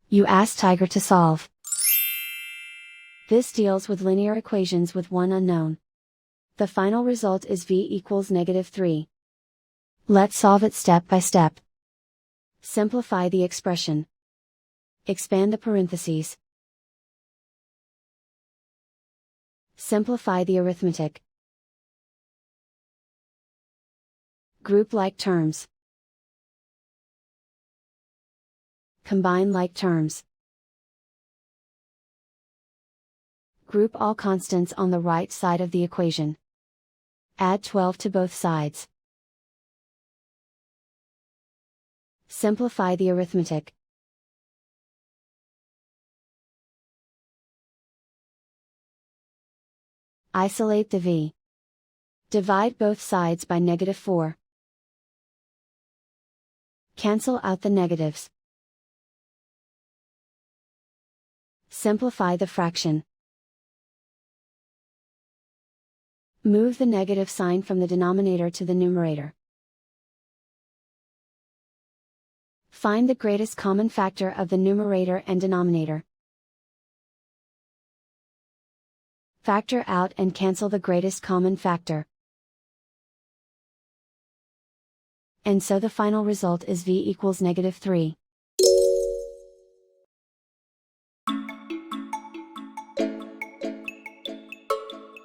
You ask Tiger to solve. This deals with linear equations with one unknown. The final result is v equals -3. Let's solve it step by step. Simplify the expression. Expand the parentheses. Simplify the arithmetic. Group like terms. Combine like terms. Group all constants on the right side of the equation. Add 12 to both sides. Simplify the arithmetic. Isolate the v. Divide both sides by -4. Cancel out the negatives. Simplify the fraction. Move the negative sign from the denominator to the numerator. Find the greatest common factor of the numerator and denominator. Factor out and cancel the greatest common factor. And so the final result is v equals -3.